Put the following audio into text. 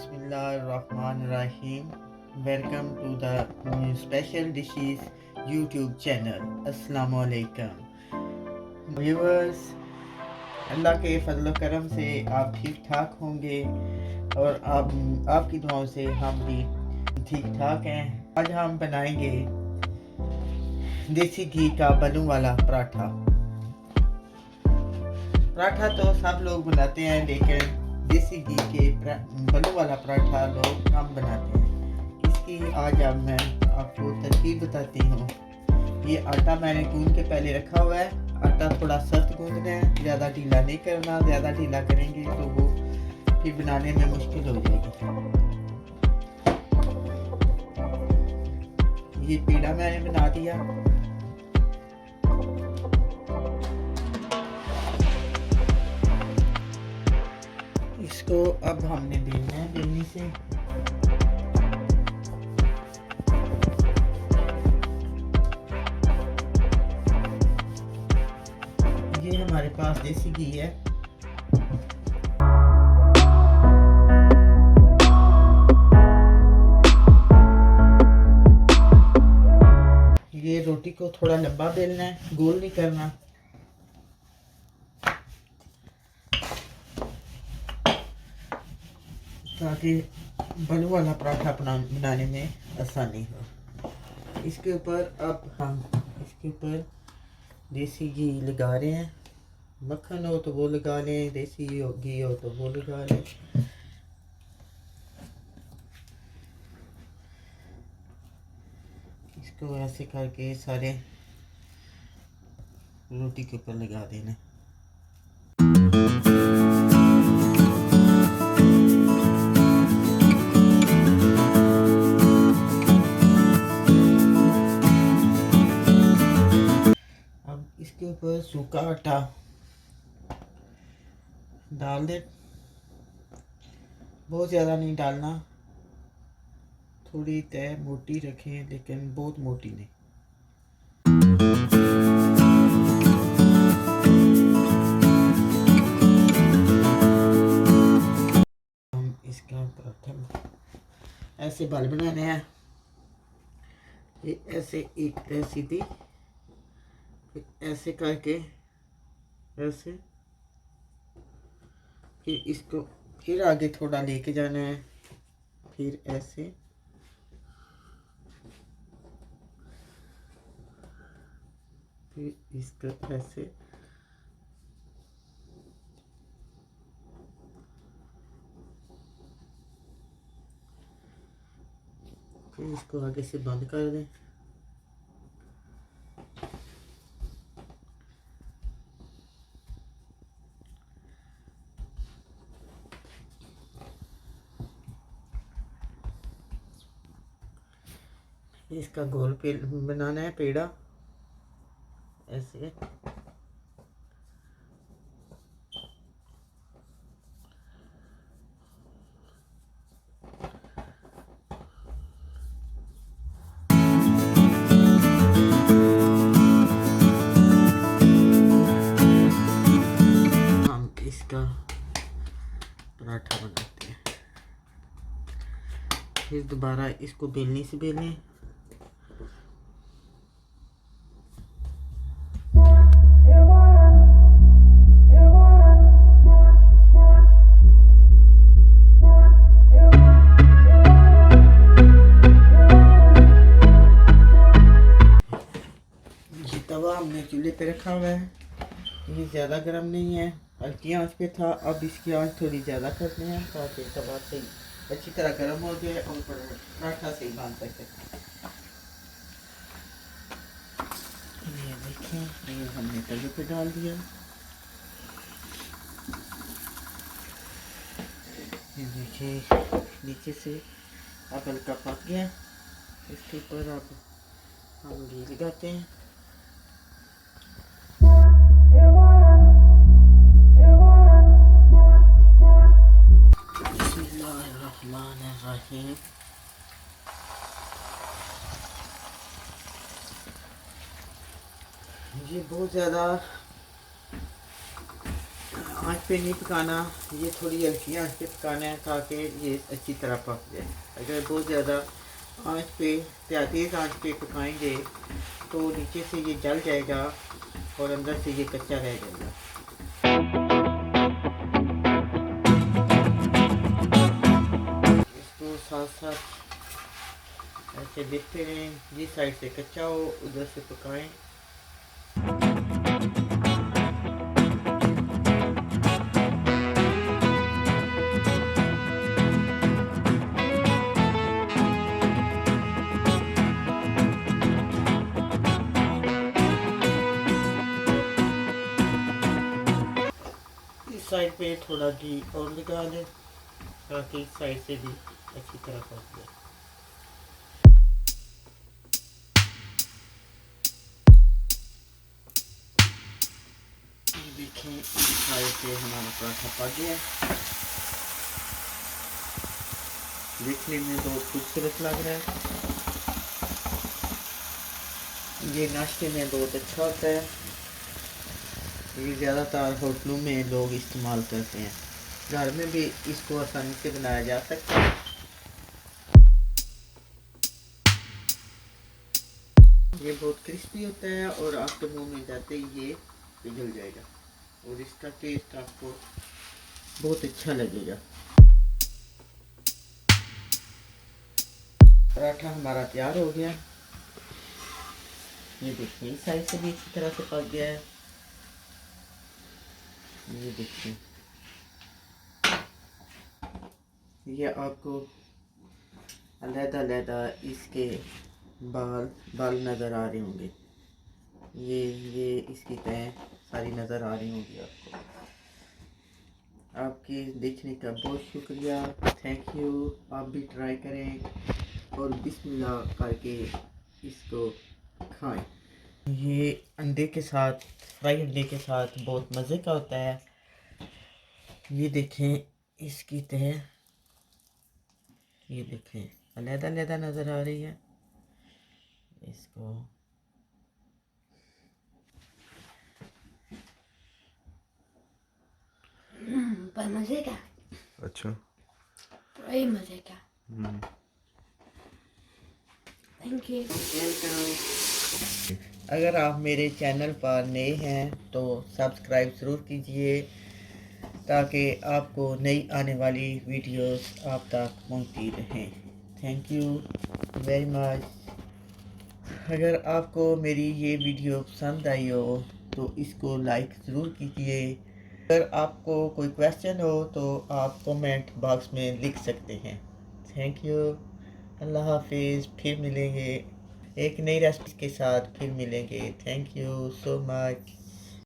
Bismillahirrahmanirrahim. Welcome to the Special Dishes YouTube channel. Assalamu alaikum. Viewers, अल्लाह के फजल करम से आप ठीक ठाक होंगे और आपकी दुआओं से हम भी ठीक ठाक हैं। आज हम बनाएंगे देसी घी का बलू वाला पराठा। पराठा तो सब लोग बनाते हैं, लेकिन देसी घी के बलू वाला पराठा लोग कम बनाते हैं। इसकी आज अब मैं आपको तरकीब बताती हूँ। ये आटा मैंने गूंद के पहले रखा हुआ है। आटा थोड़ा सख्त गूंदना है, ज़्यादा ढीला नहीं करना। ज़्यादा ढीला करेंगे तो वो फिर बनाने में मुश्किल हो जाएगी। ये पेड़ा मैंने बना दिया। इसको अब हमने बेलना है बेलनी से। ये हमारे पास देसी घी है। ये रोटी को थोड़ा लंबा बेलना है, गोल नहीं करना। ताकि बलू वाला पराठा बनाने में आसानी हो। इसके ऊपर अब हम इसके ऊपर देसी घी लगा रहे हैं। मक्खन हो तो वो लगा लें, देसी घी हो तो वो लगा लें। इसको ऐसे करके सारे रोटी के ऊपर लगा देना। इसके ऊपर सूखा आटा डाल दे। बहुत ज़्यादा नहीं डालना, थोड़ी तय मोटी रखें, लेकिन बहुत मोटी नहीं। हम इसका पराठा ऐसे बल बनाने हैं। ये ऐसे एक तय सीधी, ऐसे करके ऐसे, फिर इसको फिर आगे थोड़ा लेके जाना है, फिर ऐसे, फिर इसको ऐसे, फिर इसको आगे से बंद कर दें। इसका गोल बनाना है पेड़ा ऐसे। हम इसका पराठा बनाते हैं। फिर दोबारा इसको बेलनी से बेलें। तवा हमने चूल्हे पे रखा हुआ है। ये ज़्यादा गर्म नहीं है, हल्की आंच पे था। अब इसकी आंच थोड़ी ज़्यादा करते हैं ताकि तवा से अच्छी तरह गर्म हो जाए और पराठा से ही बन सके। ये देखें, ये हमने तवे पे डाल दिया। ये देखिए नीचे से अब हल्का पक गया। इसके ऊपर अब हम घी लगाते हैं। ये बहुत ज़्यादा आंच पे नहीं पकाना, ये थोड़ी हल्की आंच पे पकाना है ताकि ये अच्छी तरह पक जाए। अगर बहुत ज़्यादा आंच पे तेज़ आंच पे पकाएंगे तो नीचे से ये जल जाएगा और अंदर से ये कच्चा रह जाएगा। इसको साथ साथ ऐसे देखते रहें, जिस साइड से कच्चा हो उधर से पकाएं। इस साइड पे थोड़ा घी और लगा दें ताकि इस साइड से भी अच्छी तरह पक जाए। देखें इस साइड से हमारा पराठा पक गया, देखने में बहुत खूबसूरत लग रहा है। ये नाश्ते में बहुत अच्छा होता है। ये ज़्यादातर होटलों में लोग इस्तेमाल करते हैं, घर में भी इसको आसानी से बनाया जा सकता है। ये बहुत क्रिस्पी होता है और आपके मुंह में जाते ही ये पिघल जाएगा और इसका टेस्ट आपको बहुत अच्छा लगेगा। पराठा हमारा तैयार हो गया। ये देखिए इस साइड से भी इसी तरह से पक गया है। ये देखिए, ये आपको अलग-अलग इसके बाल नज़र आ रहे होंगे। ये इसकी तह सारी नज़र आ रही होंगी आपको। आपके देखने का बहुत शुक्रिया, थैंक यू। आप भी ट्राई करें और बिस्मिल्लाह करके इसको खाएं। ये अंडे के साथ, फ्राई अंडे के साथ बहुत मज़े का होता है। ये देखें इसकी तह, ये देखें अलग-अलग नज़र आ रही है। इसको पर मज़े का, अच्छा, बड़े मज़े का। Thank you. अगर आप मेरे चैनल पर नए हैं तो सब्सक्राइब ज़रूर कीजिए ताकि आपको नई आने वाली वीडियोस आप तक पहुंचती रहें। Thank you very much. अगर आपको मेरी ये वीडियो पसंद आई हो तो इसको लाइक ज़रूर कीजिए। अगर आपको कोई क्वेश्चन हो तो आप कमेंट बॉक्स में लिख सकते हैं। थैंक यू, अल्लाह हाफिज़। फिर मिलेंगे एक नई रेसिपी के साथ, फिर मिलेंगे। Thank you so much.